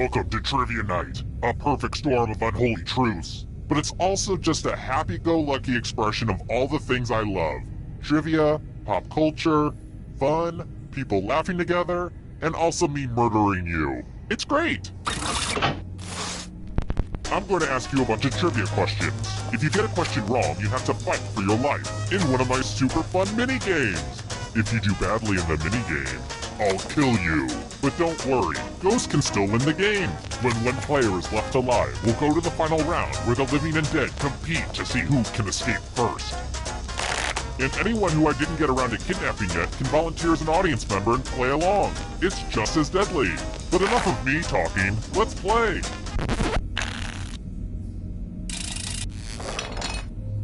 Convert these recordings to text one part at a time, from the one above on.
Welcome to Trivia Night, a perfect storm of unholy truths. But it's also just a happy-go-lucky expression of all the things I love. Trivia, pop culture, fun, people laughing together, and also me murdering you. It's great! I'm going to ask you a bunch of trivia questions. If you get a question wrong, you have to fight for your life in one of my super fun mini-games. If you do badly in the mini-game, I'll kill you. But don't worry, ghosts can still win the game. When one player is left alive, we'll go to the final round where the living and dead compete to see who can escape first. And anyone who I didn't get around to kidnapping yet can volunteer as an audience member and play along. It's just as deadly. But enough of me talking, let's play.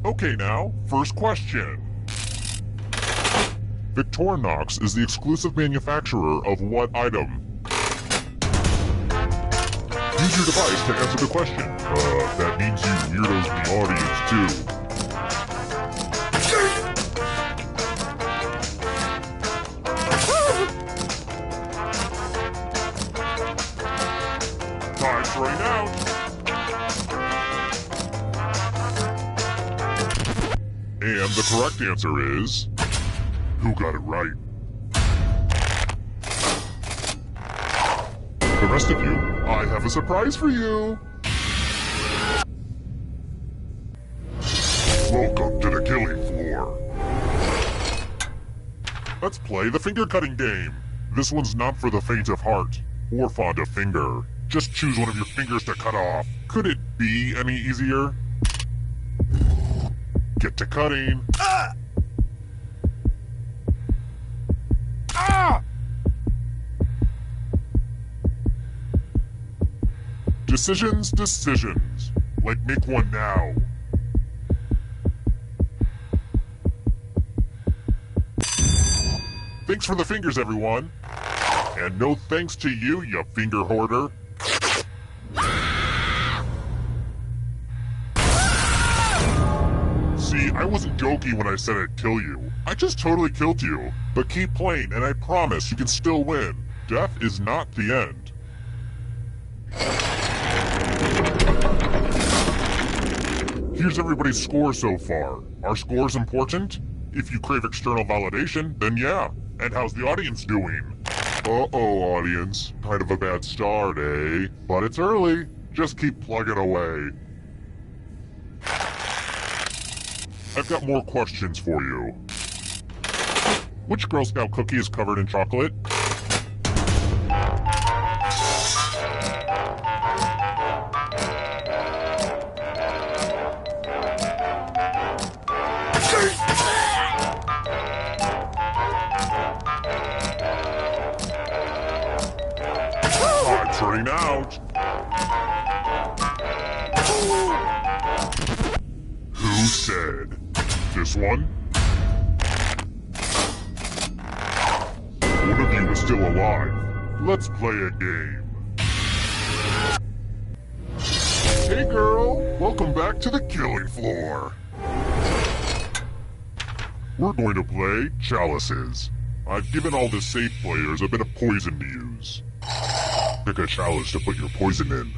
Okay now, first question. Victorinox is the exclusive manufacturer of what item? Use your device to answer the question. That means you weirdos in the audience too. Time's running out. And the correct answer is... Who got it right? The rest of you, I have a surprise for you! Welcome to the killing floor. Let's play the finger cutting game. This one's not for the faint of heart, or fond of finger. Just choose one of your fingers to cut off. Could it be any easier? Get to cutting. Ah! Decisions. Like, make one now. Thanks for the fingers, everyone. And no thanks to you, you finger hoarder. See, I wasn't joking when I said I'd kill you. I just totally killed you. But keep playing, and I promise you can still win. Death is not the end. Here's everybody's score so far. Are scores important? If you crave external validation, then yeah. And how's the audience doing? Uh-oh, audience. Kind of a bad start, eh? But it's early. Just keep plugging away. I've got more questions for you. Which Girl Scout cookie is covered in chocolate? Time's running out. Who said? This one? One of you is still alive. Let's play a game. Hey girl, welcome back to the killing floor. We're going to play chalices. I've given all the safe players a bit of poison to use. Pick a chalice to put your poison in.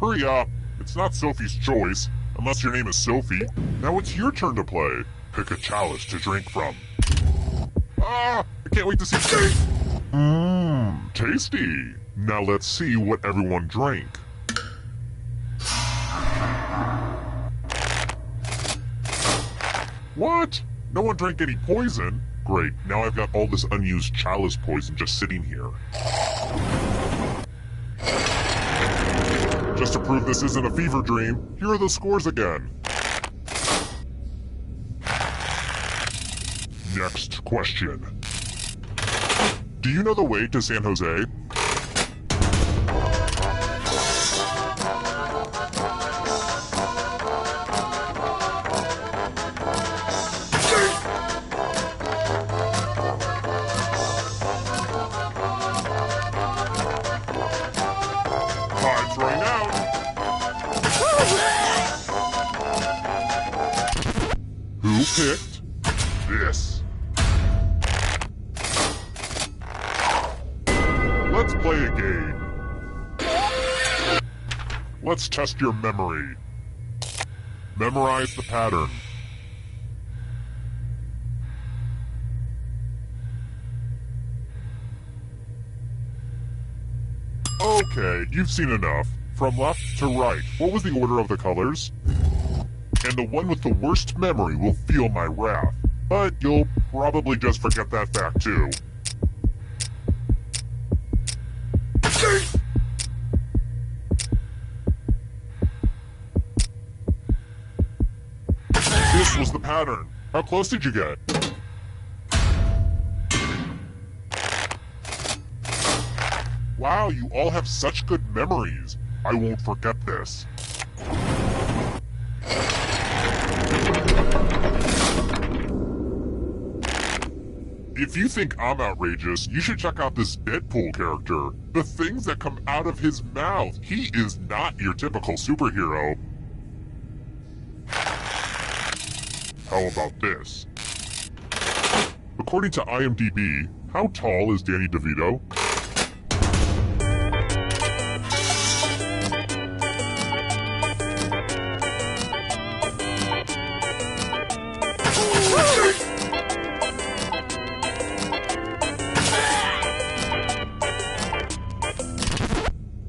Hurry up! It's not Sophie's choice, unless your name is Sophie. Now it's your turn to play. Pick a chalice to drink from. Ah! I can't wait to see... Mmm, tasty! Now let's see what everyone drank. What? No one drank any poison? Great, now I've got all this unused chalice poison just sitting here. Just to prove this isn't a fever dream, here are the scores again. Next question. Do you know the way to San Jose? Time's running out. Who picked this? Let's play a game. Let's test your memory. Memorize the pattern. Okay, you've seen enough. From left to right, what was the order of the colors? And the one with the worst memory will feel my wrath. But you'll probably just forget that fact too. This was the pattern. How close did you get? Wow, you all have such good memories. I won't forget this. If you think I'm outrageous, you should check out this Deadpool character. The things that come out of his mouth. He is not your typical superhero. How about this? According to IMDb, how tall is Danny DeVito?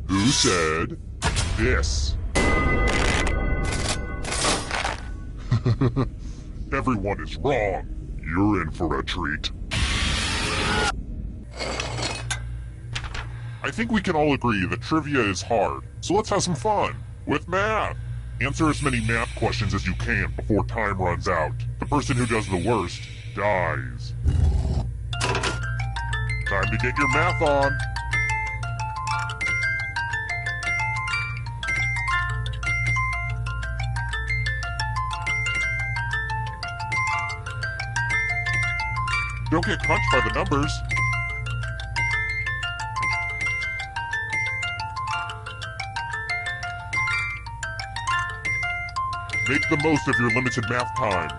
Who said this? Everyone is wrong. You're in for a treat. I think we can all agree that trivia is hard, so let's have some fun with math. Answer as many math questions as you can before time runs out. The person who does the worst dies. Time to get your math on. Don't get crunched by the numbers. Make the most of your limited math time.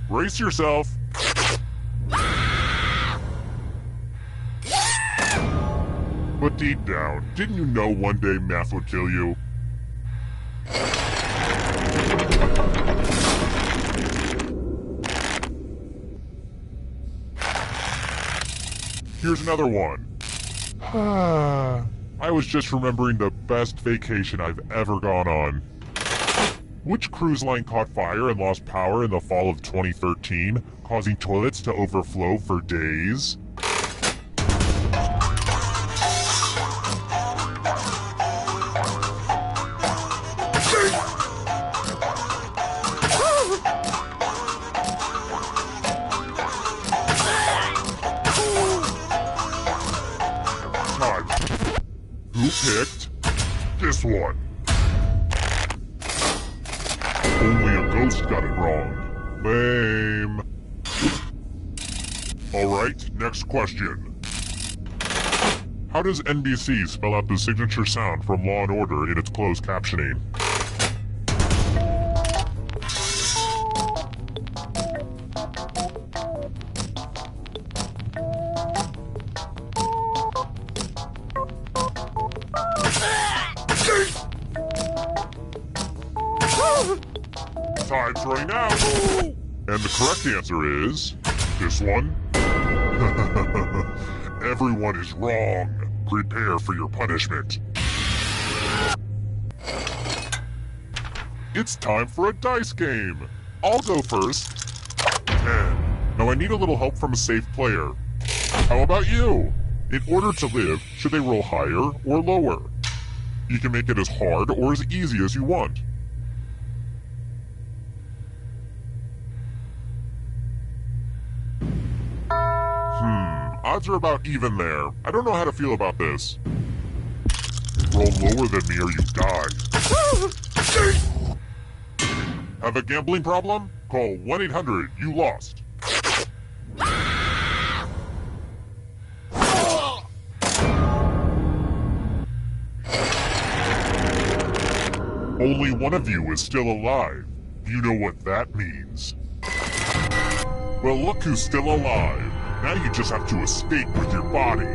Brace yourself. But deep down, didn't you know one day math would kill you? Here's another one. I was just remembering the best vacation I've ever gone on. Which cruise line caught fire and lost power in the fall of 2013, causing toilets to overflow for days? Who picked this one? Only a ghost got it wrong. Lame. Alright, next question. How does NBC spell out the signature sound from Law & Order in its closed captioning? Time's running out! And the correct answer is... this one? Everyone is wrong. Prepare for your punishment. It's time for a dice game. I'll go first. 10. Now I need a little help from a safe player. How about you? In order to live, should they roll higher or lower? You can make it as hard or as easy as you want. Odds are about even there. I don't know how to feel about this. Roll lower than me or you die. Have a gambling problem? Call 1-800-YOU-LOST. Only one of you is still alive. You know what that means. Well, look who's still alive. Now you just have to escape with your body.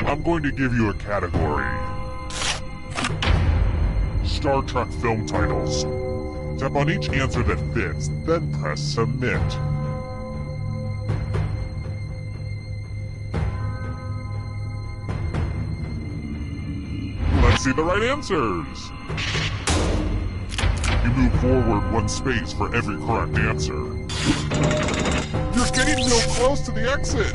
I'm going to give you a category. Star Trek film titles. Tap on each answer that fits, then press submit. Let's see the right answers. You move forward one space for every correct answer. You're getting real close to the exit.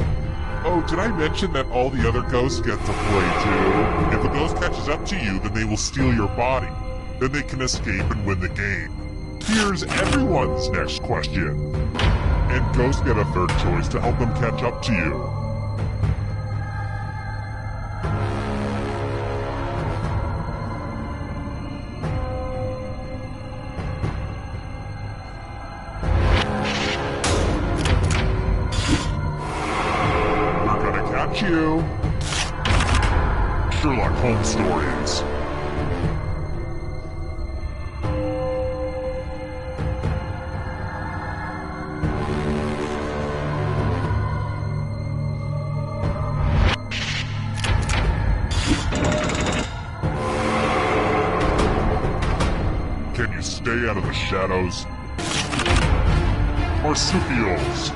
Oh, did I mention that all the other ghosts get to play too? If a ghost catches up to you, then they will steal your body. Then they can escape and win the game. Here's everyone's next question. And ghosts get a third choice to help them catch up to you. You. Sherlock Holmes stories. Can you stay out of the shadows? Marsupials.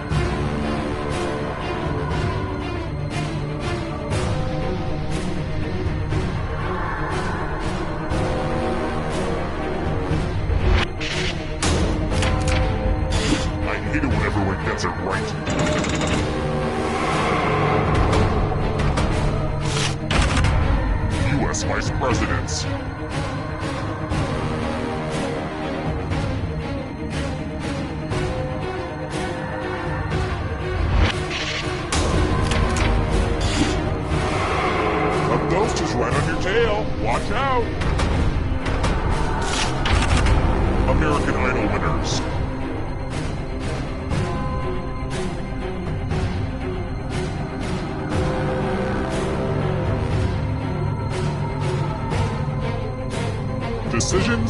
Gets it right. U.S. Vice Presidents. A ghost is right on your tail. Watch out. American Idol winners.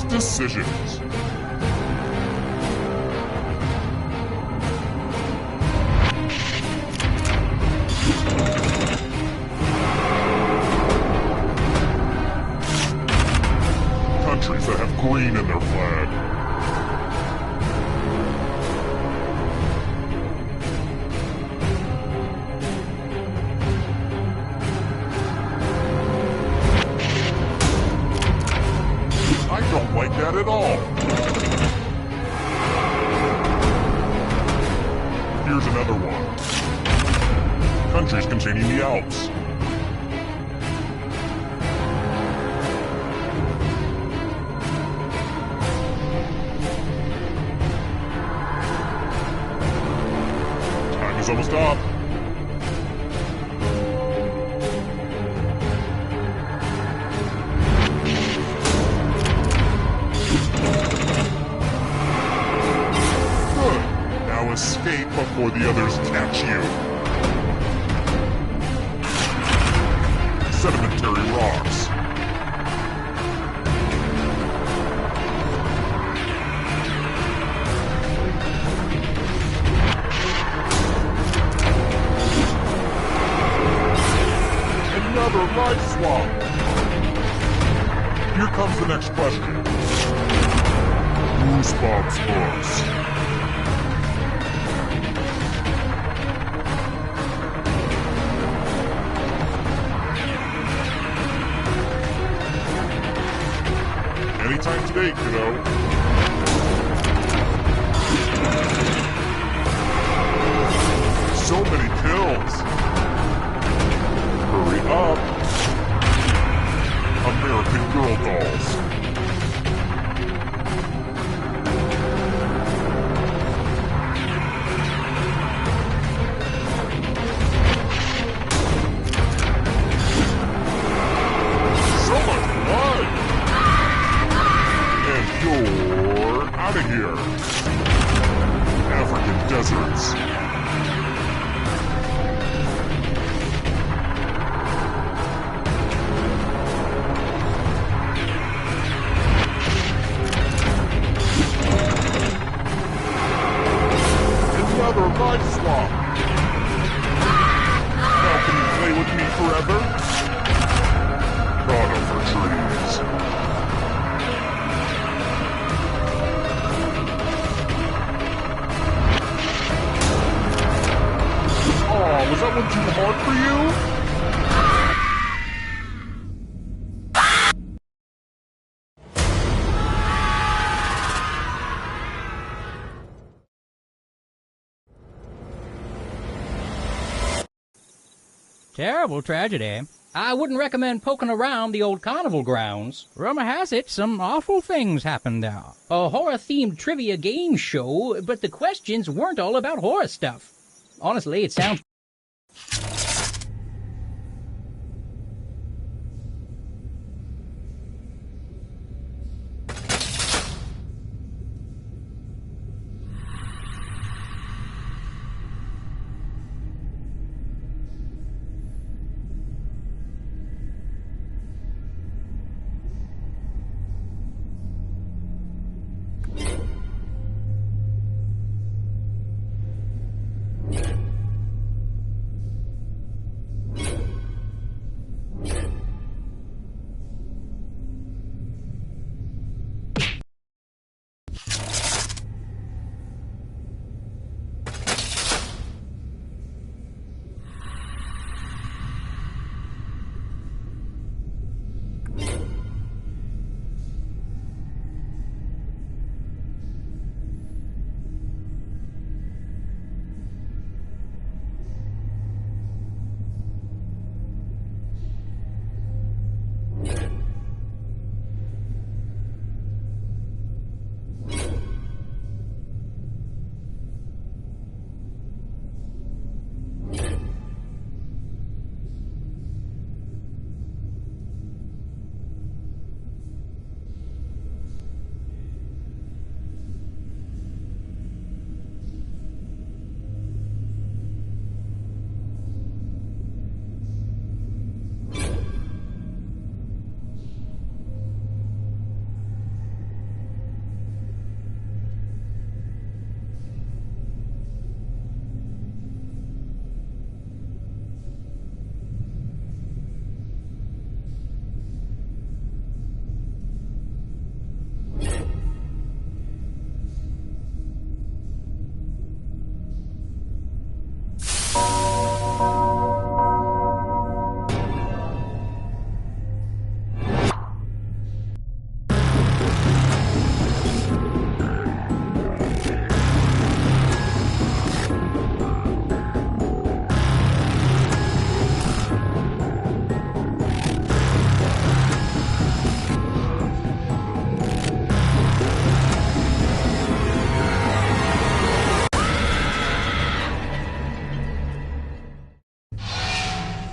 Decisions. Countries that have green in their flag. I don't like that at all. Here's another one. Countries containing the Alps. Time is almost up. Escape before the others catch you. Sedimentary rocks. Another life swap. Here comes the next question. Goosebumps books. Anytime today, kiddo. So many kills. Hurry up. American Girl dolls. So much blood. And you're Terrible tragedy. I wouldn't recommend poking around the old carnival grounds. Rumor has it some awful things happened there. A horror-themed trivia game show, but the questions weren't all about horror stuff. Honestly, it sounds...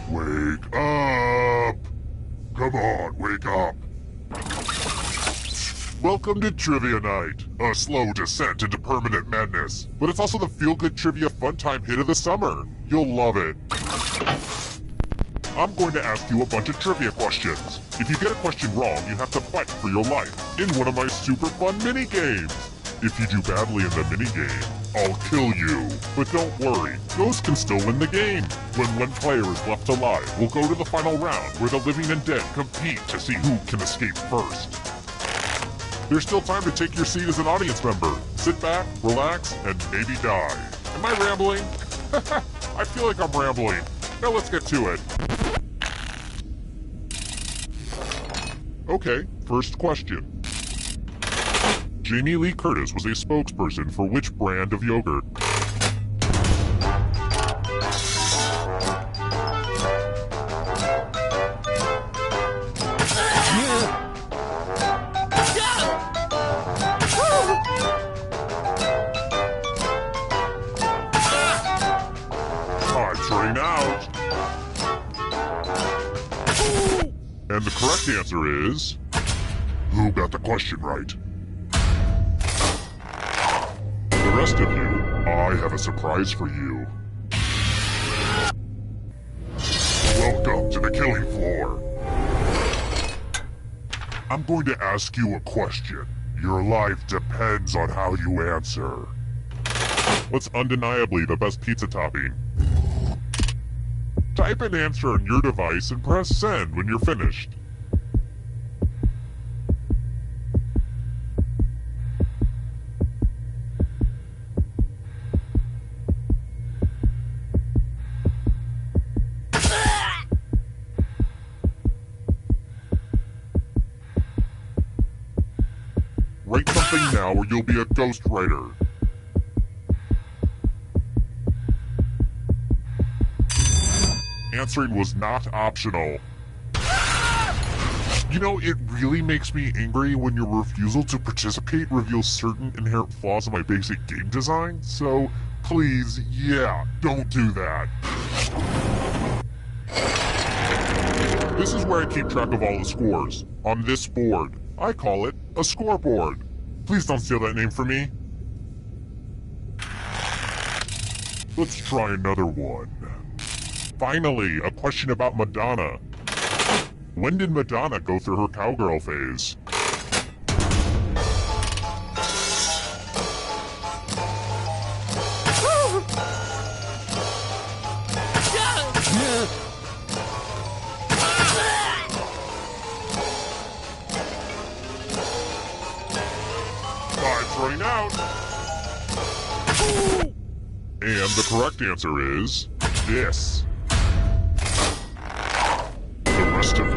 Wake up! Come on, wake up! Welcome to Trivia Night, a slow descent into permanent madness, but it's also the feel-good trivia fun time hit of the summer. You'll love it. I'm going to ask you a bunch of trivia questions. If you get a question wrong, you have to fight for your life in one of my super fun mini-games. If you do badly in the mini-game, I'll kill you. But don't worry, those can still win the game. When one player is left alive, we'll go to the final round where the living and dead compete to see who can escape first. There's still time to take your seat as an audience member. Sit back, relax, and maybe die. Am I rambling? I feel like I'm rambling. Now let's get to it. Okay, first question. Jamie Lee Curtis was a spokesperson for which brand of yogurt? Time's running out. And the correct answer is... Who got the question right? The rest of you, I have a surprise for you. Welcome to the killing floor. I'm going to ask you a question. Your life depends on how you answer. What's undeniably the best pizza topping? Type an answer on your device and press send when you're finished. Write something now or you'll be a ghostwriter. Answering was not optional. You know, it really makes me angry when your refusal to participate reveals certain inherent flaws in my basic game design, so please, yeah, don't do that. This is where I keep track of all the scores, on this board. I call it a scoreboard. Please don't steal that name from me. Let's try another one. Finally, a question about Madonna. When did Madonna go through her cowgirl phase? Time's running out. And the correct answer is this. The rest of you,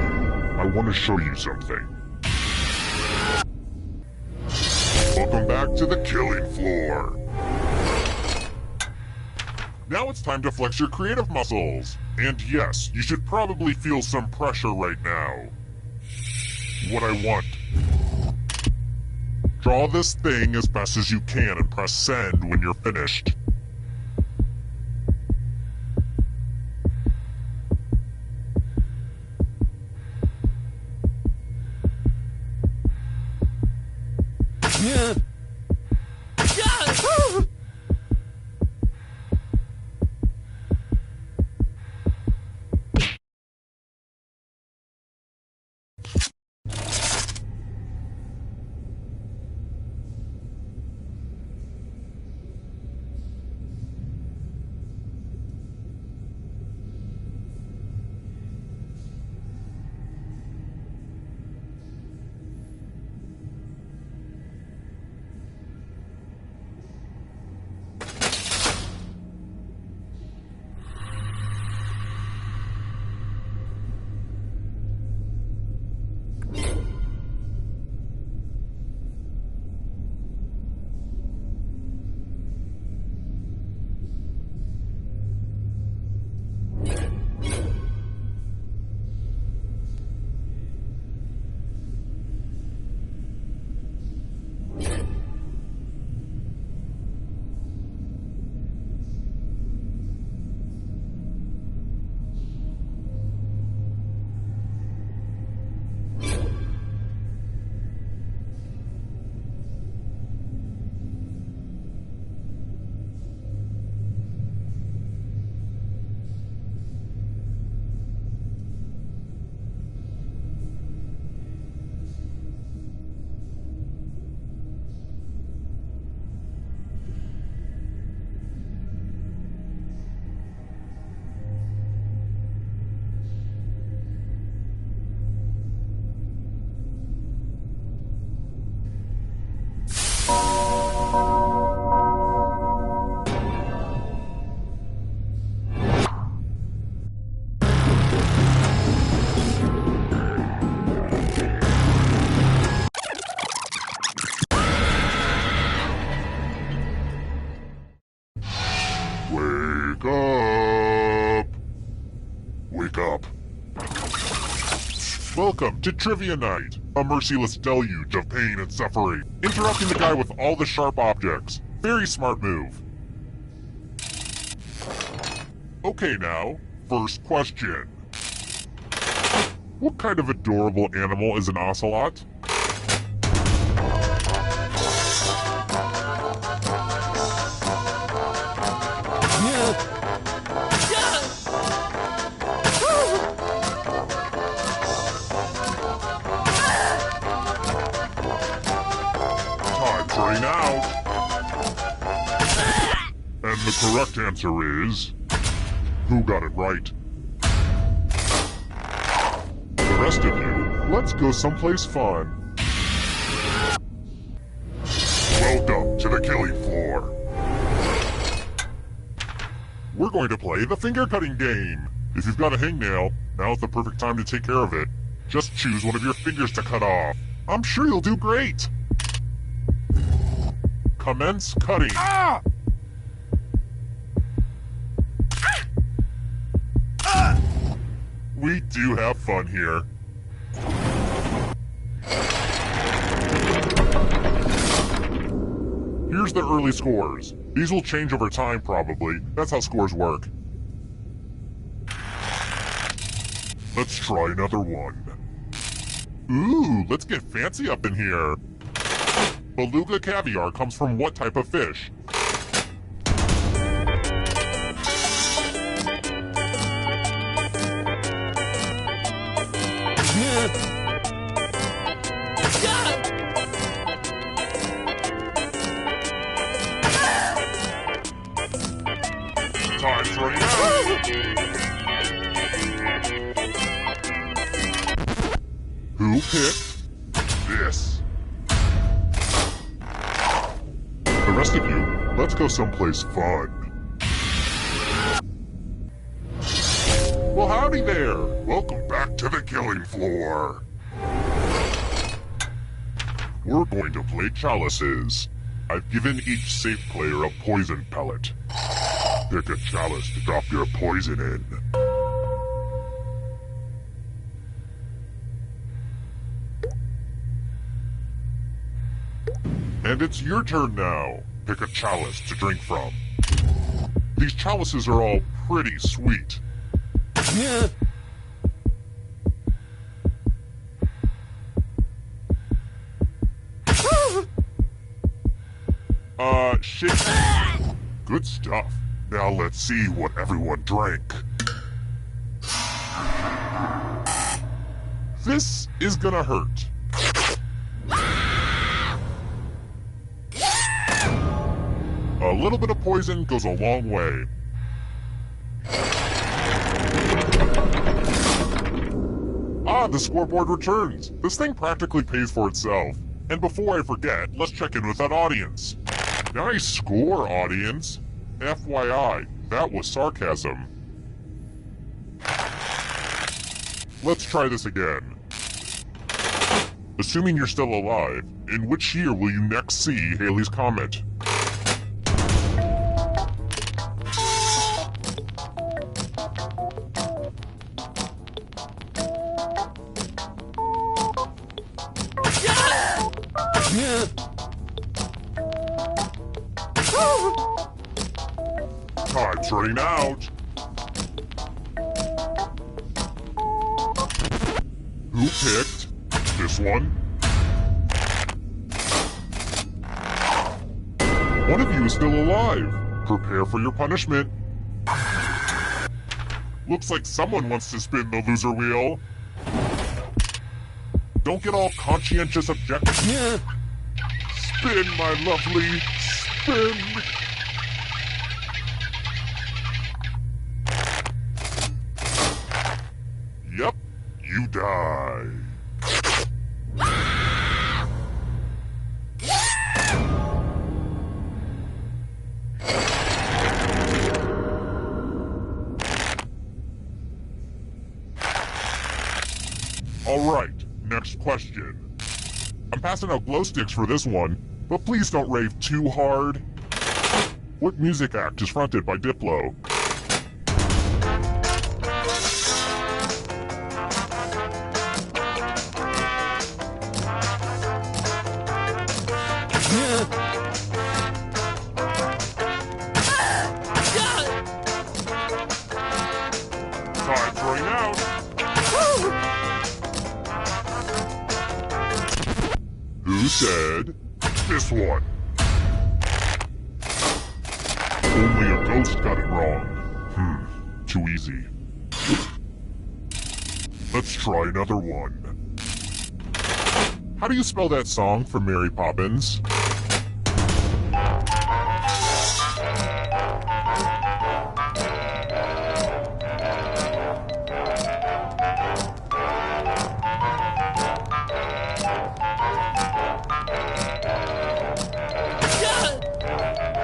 I want to show you something. Welcome back to the killing floor. Now it's time to flex your creative muscles. And yes, you should probably feel some pressure right now. What I want. Draw this thing as best as you can and press send when you're finished. Wake up! Wake up. Welcome to Trivia Night, a merciless deluge of pain and suffering. Interrupting the guy with all the sharp objects. Very smart move. Okay now, first question. What kind of adorable animal is an ocelot? Time's running out. And the correct answer is... who got it right? The rest of you, let's go someplace fun. Welcome to the killing floor. We're going to play the finger cutting game. If you've got a hangnail, now's the perfect time to take care of it. Just choose one of your fingers to cut off. I'm sure you'll do great. Commence cutting. Ah! We do have fun here. Here's the early scores. These will change over time, probably. That's how scores work. Let's try another one. Ooh, let's get fancy up in here. Beluga caviar comes from what type of fish? Time's running out! Who picked this? The rest of you, let's go someplace fun. Well, howdy there! Welcome back to the killing floor. We're going to play chalices. I've given each safe player a poison pellet. Pick a chalice to drop your poison in. And it's your turn now. Pick a chalice to drink from. These chalices are all pretty sweet. Shit. Good stuff. Now let's see what everyone drank. This is gonna hurt. A little bit of poison goes a long way. Ah, the scoreboard returns. This thing practically pays for itself. And before I forget, let's check in with that audience. Nice score, audience. FYI, that was sarcasm. Let's try this again. Assuming you're still alive, in which year will you next see Haley's Comet? Time's running out. Who picked this one? One of you is still alive. Prepare for your punishment. Looks like someone wants to spin the loser wheel. Don't get all conscientious objections. Spin, my lovely, spin. Yep, you die. Alright, next question. I'm passing out glow sticks for this one, but please don't rave too hard. What music act is fronted by Diplo? Time's running out. Who said this one? Only a ghost got it wrong. Too easy. Let's try another one. How do you spell that song from Mary Poppins?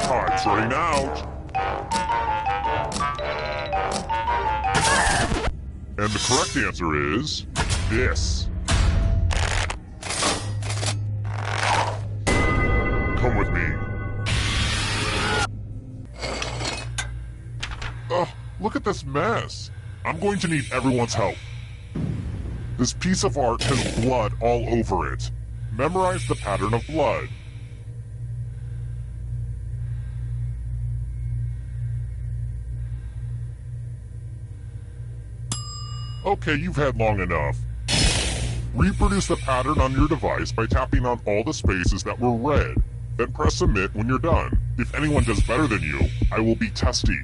Time's running out. And the correct answer is this. Come with me. Ugh, look at this mess. I'm going to need everyone's help. This piece of art has blood all over it. Memorize the pattern of blood. Okay, you've had long enough. Reproduce the pattern on your device by tapping on all the spaces that were red. Then press submit when you're done. If anyone does better than you, I will be testy.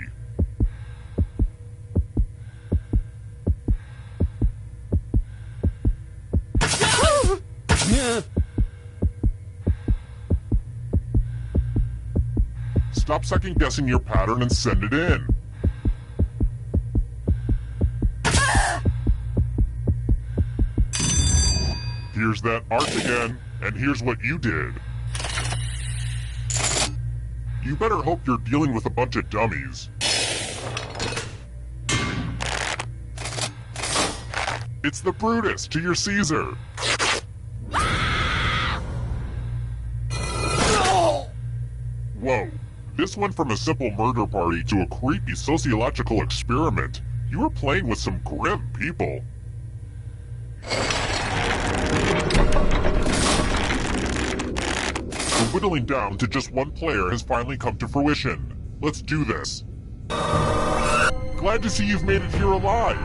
Stop second guessing your pattern and send it in. Here's that art again, and here's what you did. You better hope you're dealing with a bunch of dummies. It's the Brutus to your Caesar. Whoa, this went from a simple murder party to a creepy sociological experiment. You were playing with some grim people. The whittling down to just one player has finally come to fruition. Let's do this. Glad to see you've made it here alive.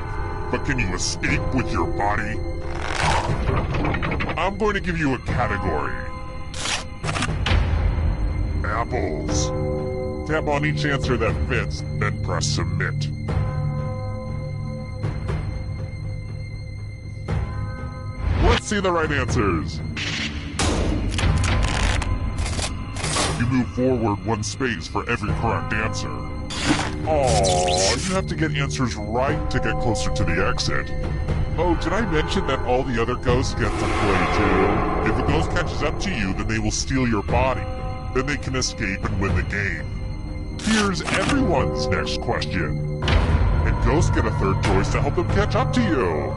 But can you escape with your body? I'm going to give you a category. Apples. Tap on each answer that fits, then press submit. Let's see the right answers. You move forward one space for every correct answer. Aww, you have to get answers right to get closer to the exit. Oh, did I mention that all the other ghosts get to play too? If a ghost catches up to you, then they will steal your body. Then they can escape and win the game. Here's everyone's next question. And ghosts get a third choice to help them catch up to you.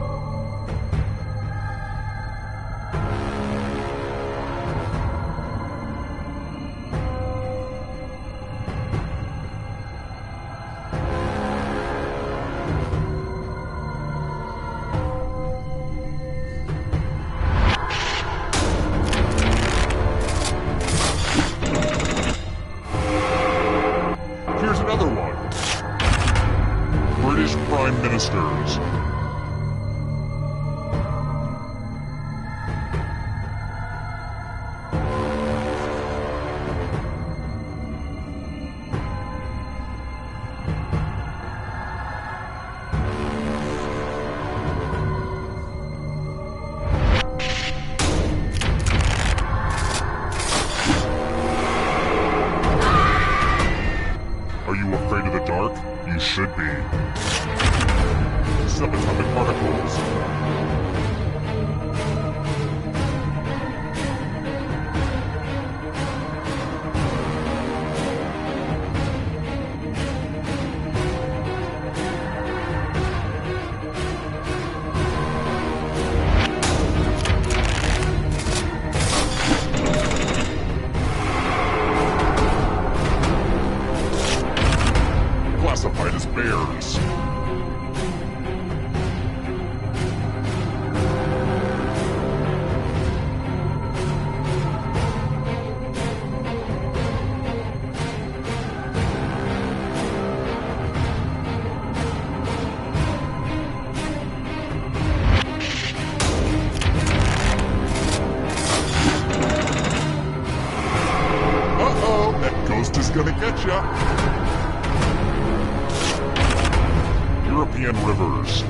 Prime Ministers. Are you afraid of the dark? You should be. Subatomic particles. Classified as bears. Uh-oh, that ghost is gonna get ya. European rivers.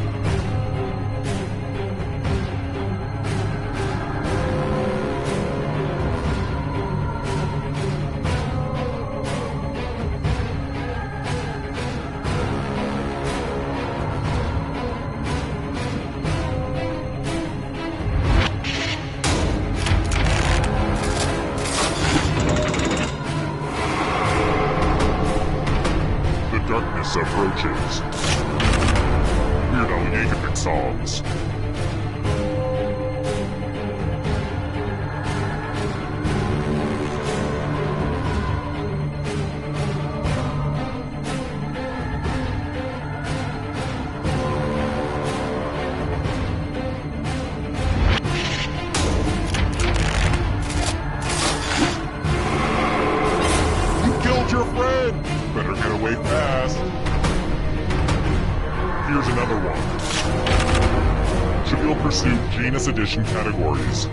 The darkness approaches. Weird Al Yankovic songs. genus edition categories.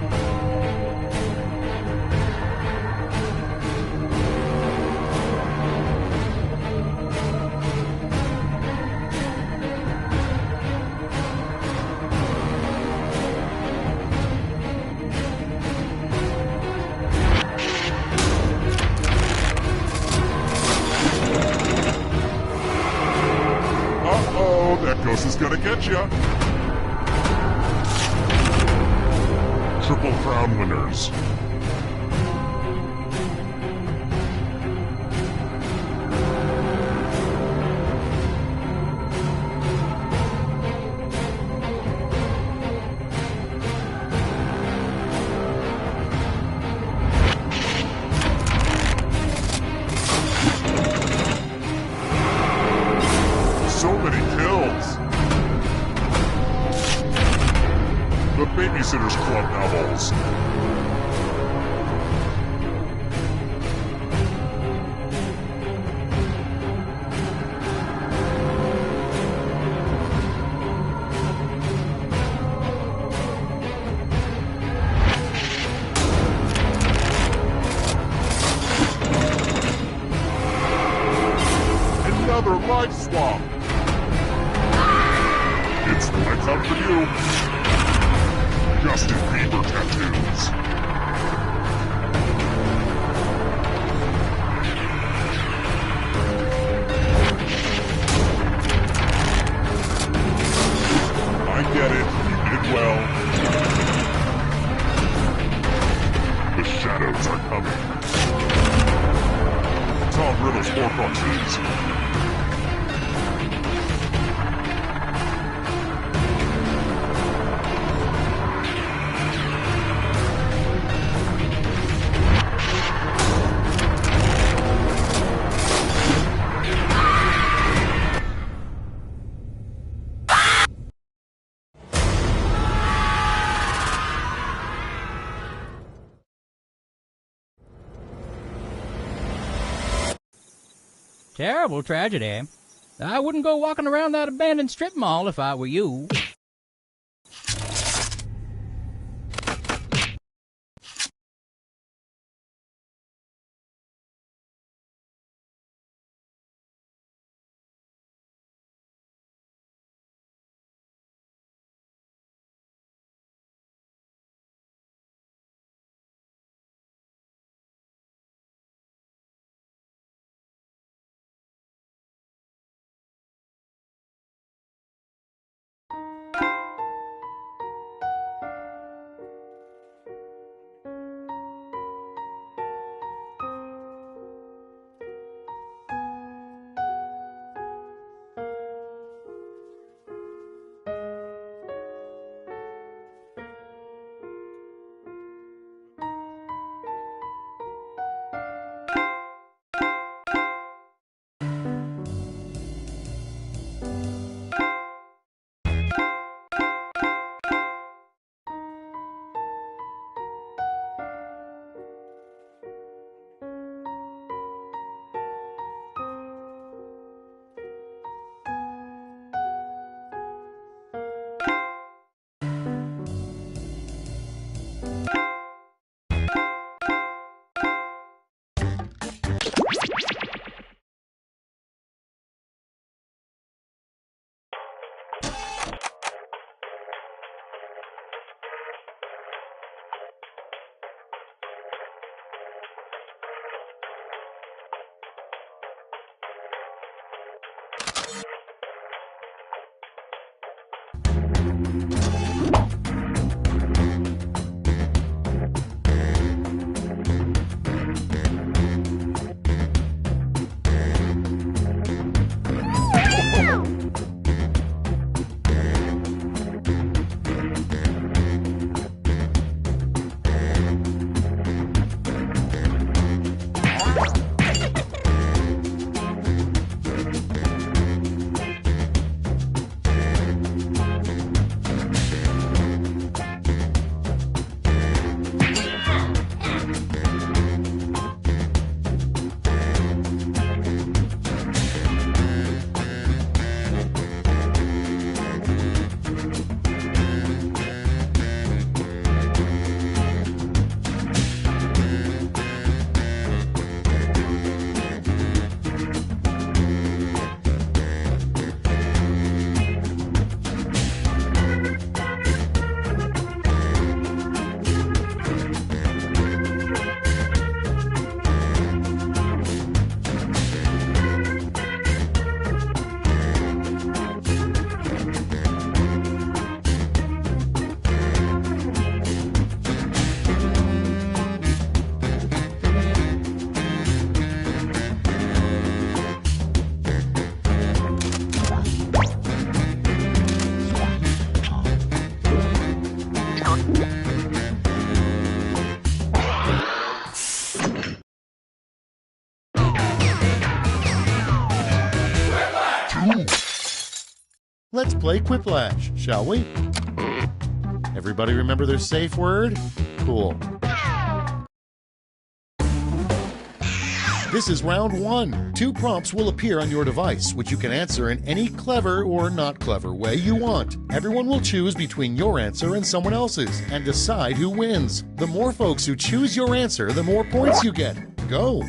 That ghost is gonna get ya! Triple Crown winners. So many kills! The Babysitter's Club novels. Another life swap! It's lights out for you! Justin Bieber tattoos. I get it, you did well. The shadows are coming. Tom Riddle's Horcruxes. Terrible tragedy. I wouldn't go walking around that abandoned strip mall if I were you. Let's play Quiplash, shall we? Everybody remember their safe word? Cool. This is round 1. 2 prompts will appear on your device, which you can answer in any clever or not clever way you want. Everyone will choose between your answer and someone else's and decide who wins. The more folks who choose your answer, the more points you get. Go!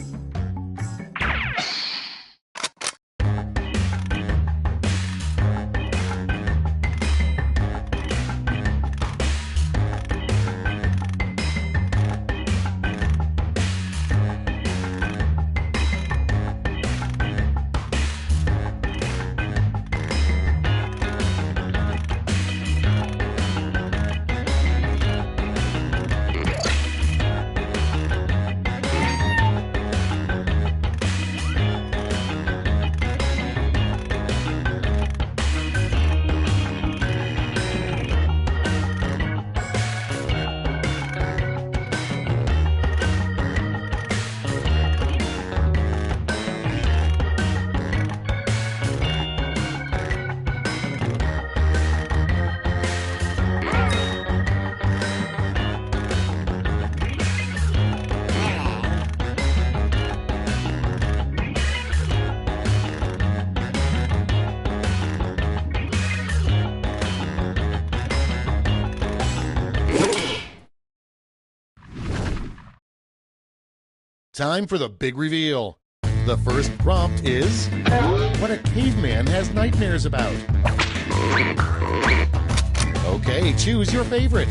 Time for the big reveal. The first prompt is what a caveman has nightmares about. Okay, choose your favorite.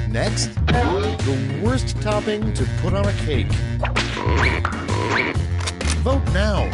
Next, the worst topping to put on a cake. Vote now.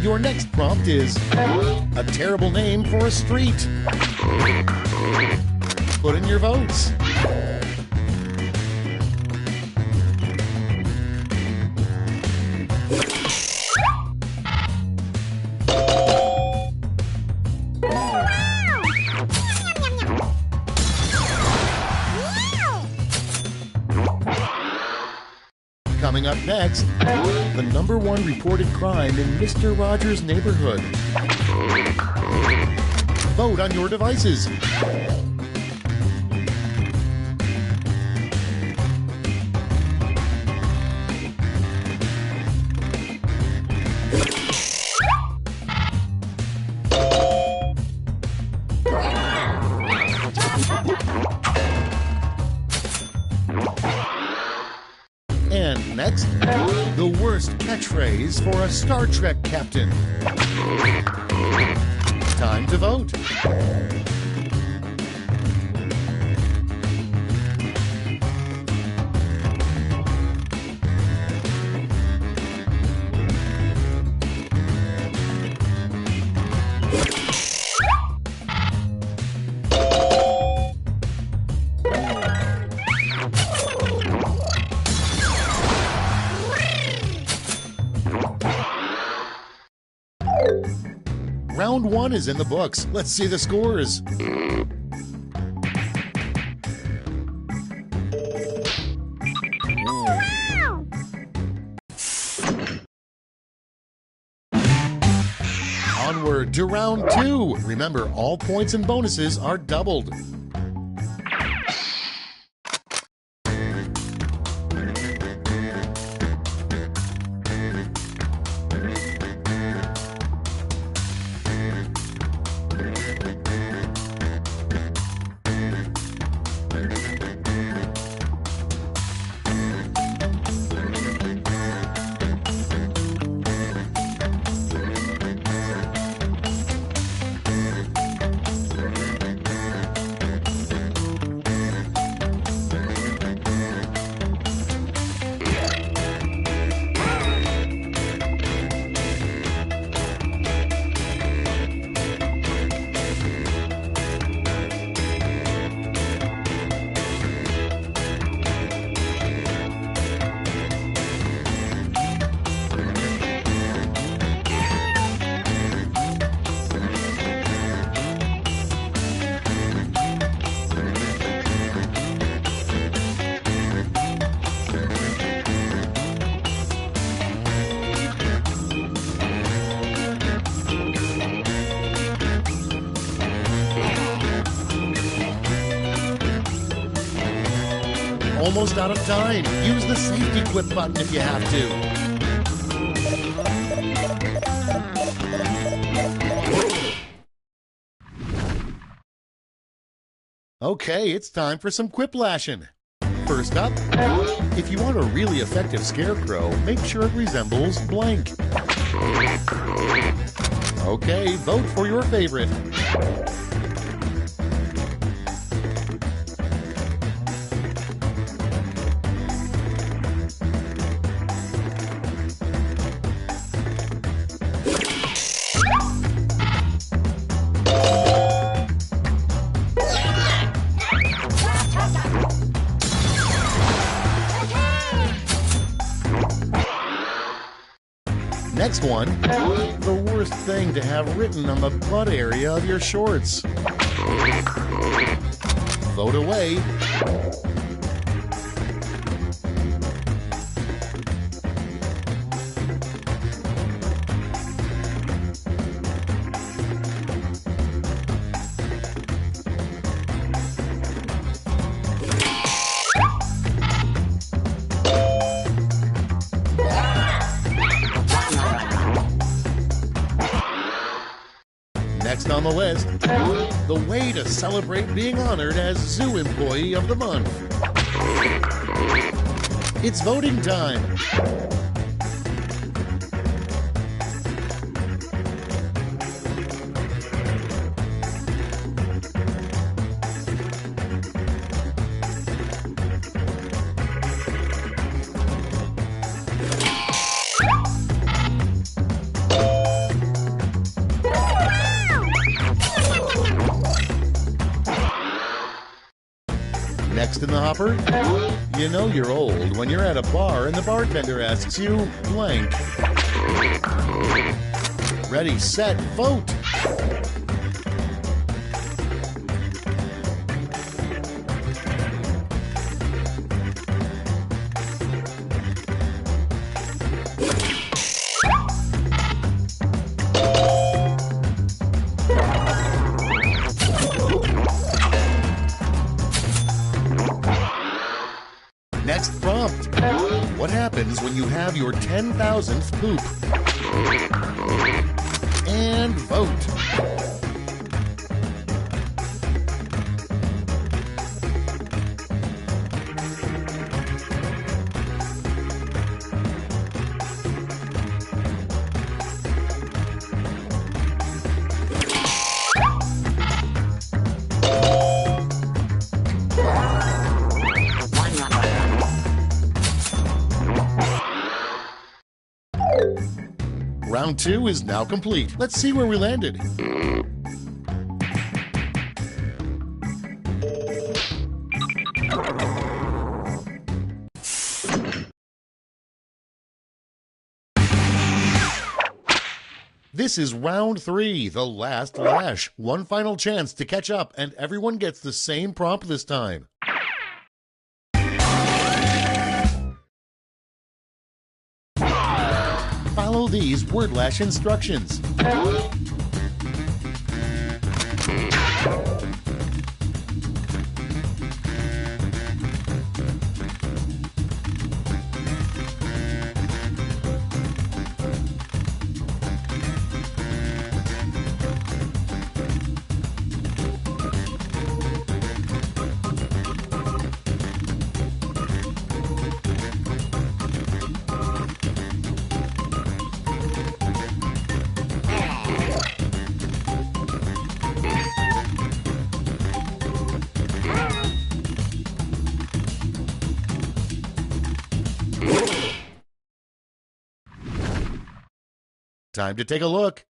Your next prompt is a terrible name for a street. Put in your votes. Coming up next, the #1 reported crime in Mr. Rogers' neighborhood. Vote on your devices. And next, the worst catchphrase for a Star Trek captain. Time to vote. Round 1 is in the books. Let's see the scores. Onward to round 2. Remember, all points and bonuses are doubled. almost out of time. Use the safety quit button if you have to. Okay, it's time for some quiplashing. First up, if you want a really effective scarecrow, make sure it resembles blank. Okay, vote for your favorite. Next one, the worst thing to have written on the butt area of your shorts. Vote away. Next on the list, the way to celebrate being honored as Zoo Employee of the Month. It's voting time. Next in the hopper, you know you're old when you're at a bar and the bartender asks you blank. Ready, set, vote! Next prompt. What happens when you have your 10,000th poop? And vote. Round 2 is now complete. Let's see where we landed. This is round 3, the last lash. One final chance to catch up, and everyone gets the same prompt this time. Follow these word lash instructions. Time to take a look.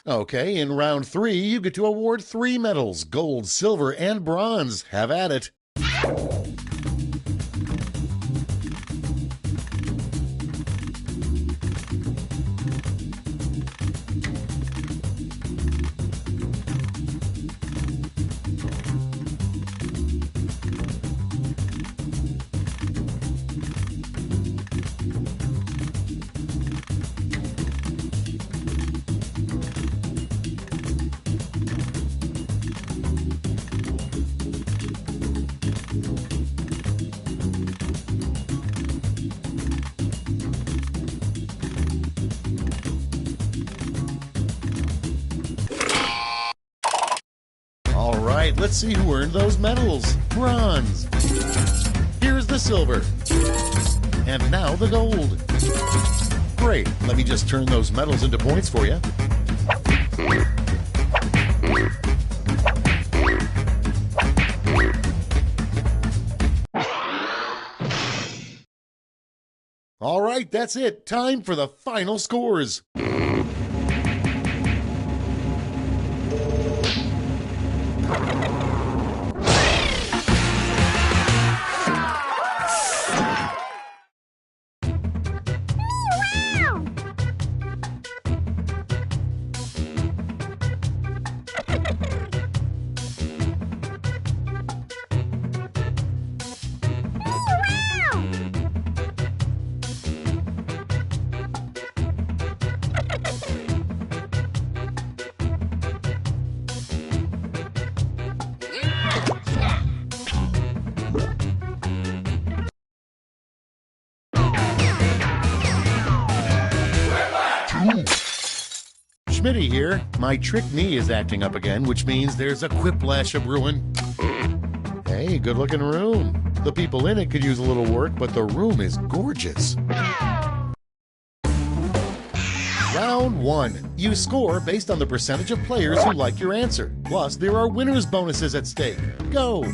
Okay, in round 3, you get to award 3 medals, gold, silver, and bronze. Have at it. right, let's see who earned those medals. Bronze. Here's the silver. And now the gold. Great, let me just turn those medals into points for you. All right, that's it. Time for the final scores. Schmitty here. My trick knee is acting up again, which means there's a quiplash a brewing. Hey, good looking room. The people in it could use a little work, but the room is gorgeous. Round 1. You score based on the percentage of players who like your answer. Plus, there are winner's bonuses at stake. Go!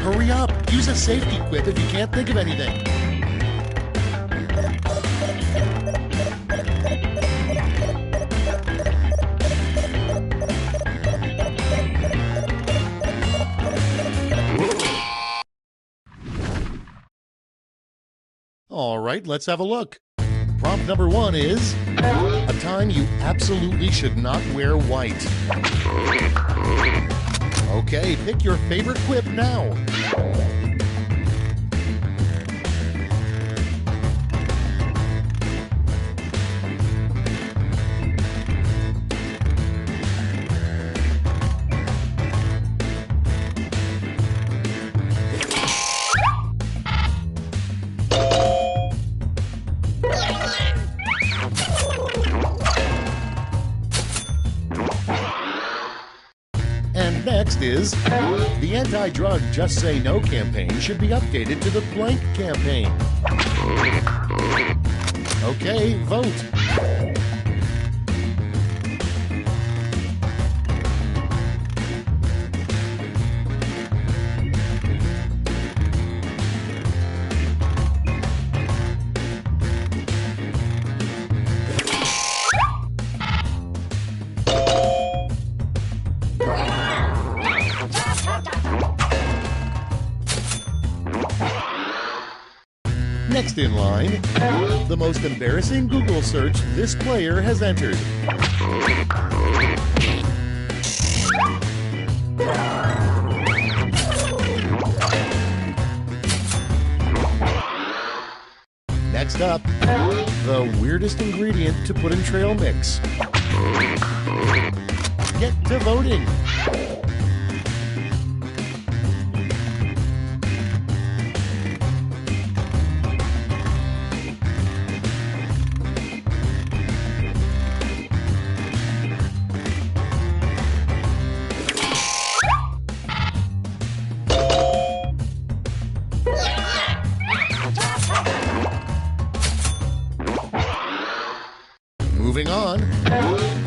Hurry up! Use a safety quip if you can't think of anything. All right, let's have a look. Prompt number 1 is a time you absolutely should not wear white. Okay, pick your favorite quip now. And next is, the anti-drug Just Say No campaign should be updated to the blank campaign. Okay, vote. Next in line, the most embarrassing Google search this player has entered. Next up, the weirdest ingredient to put in trail mix. Get to voting.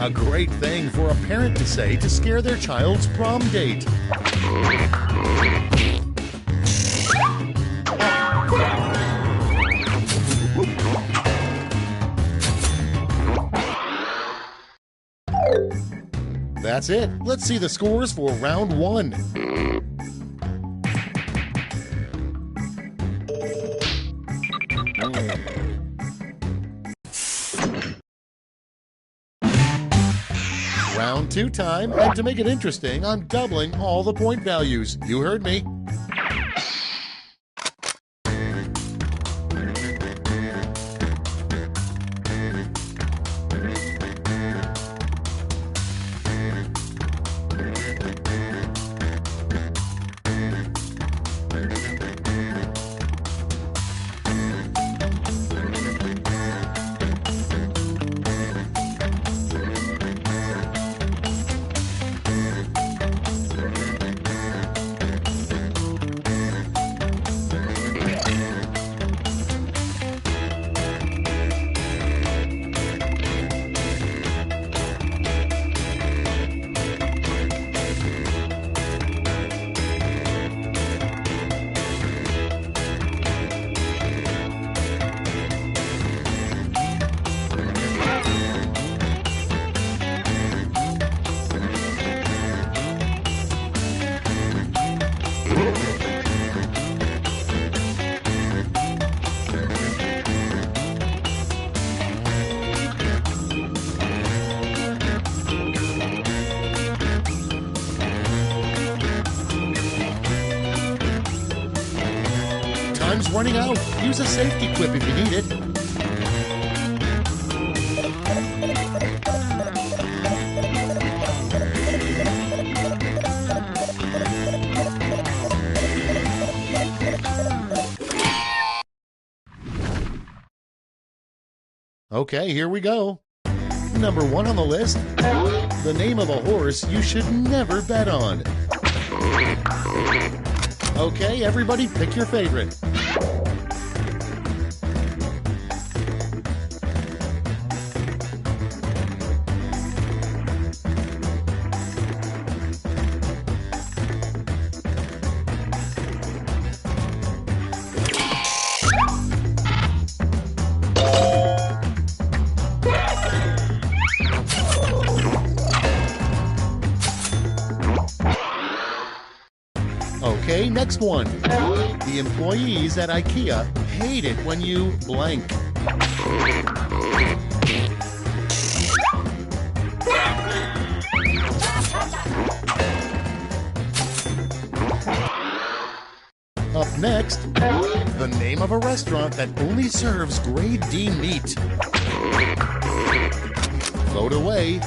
A great thing for a parent to say to scare their child's prom date. That's it. Let's see the scores for round 1. Round 2 time, and to make it interesting, I'm doubling all the point values. You heard me. Time's running out. Use a safety quip if you need it. Okay, here we go. Number 1 on the list, the name of a horse you should never bet on. Okay, everybody pick your favorite. Okay, next one. The employees at IKEA hate it when you blank. Up next, the name of a restaurant that only serves grade D meat. Float away.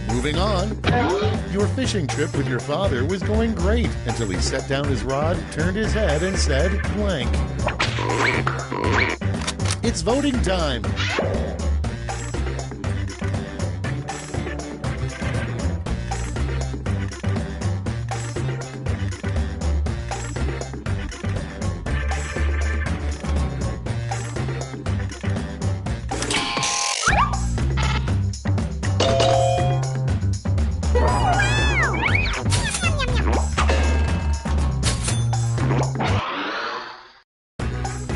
Moving on. Your fishing trip with your father was going great until he set down his rod, turned his head, and said blank. It's voting time.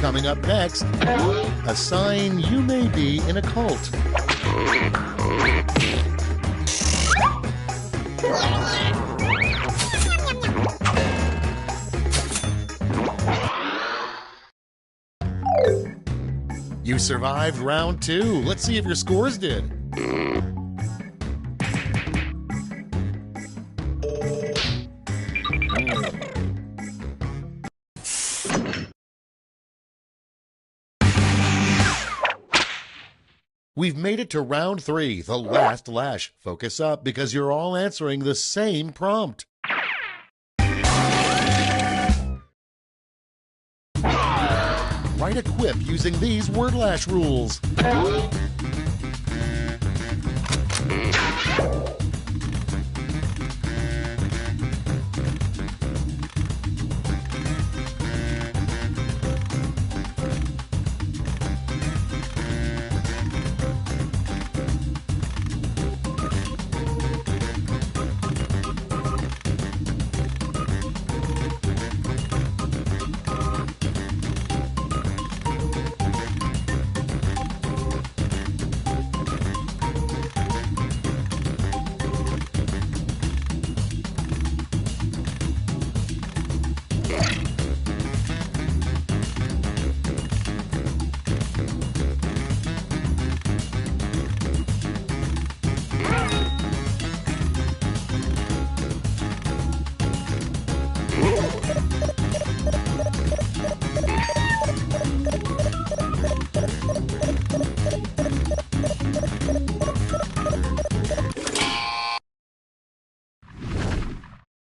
Coming up next, a sign you may be in a cult. You survived round 2. Let's see if your scores did. We've made it to round 3, the last lash. Focus up because you're all answering the same prompt. write a quip using these wordlash rules.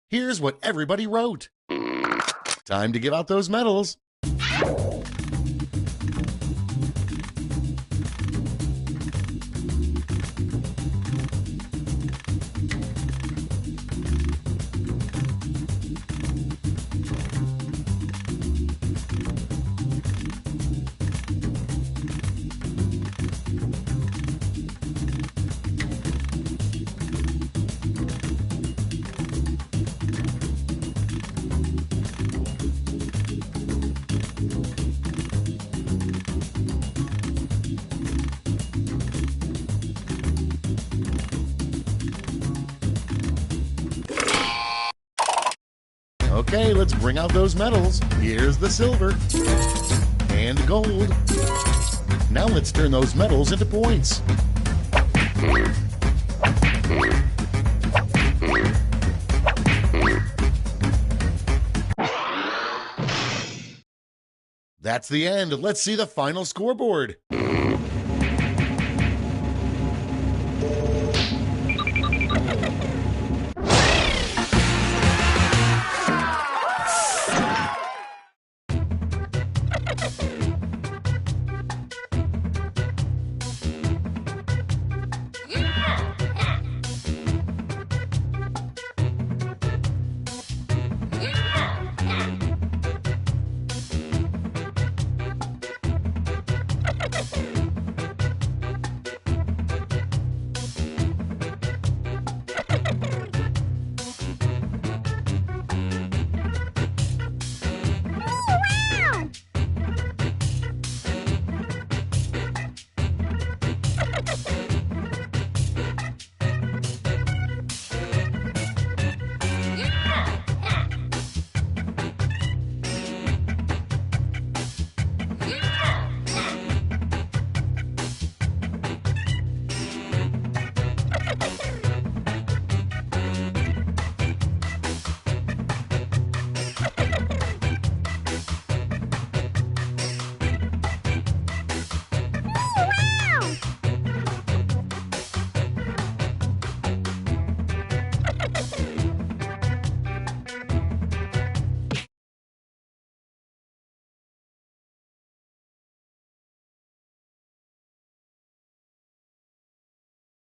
Here's what everybody wrote. Time to give out those medals. Okay, let's bring out those medals. Here's the silver and gold. Now let's turn those medals into points. That's the end. Let's see the final scoreboard.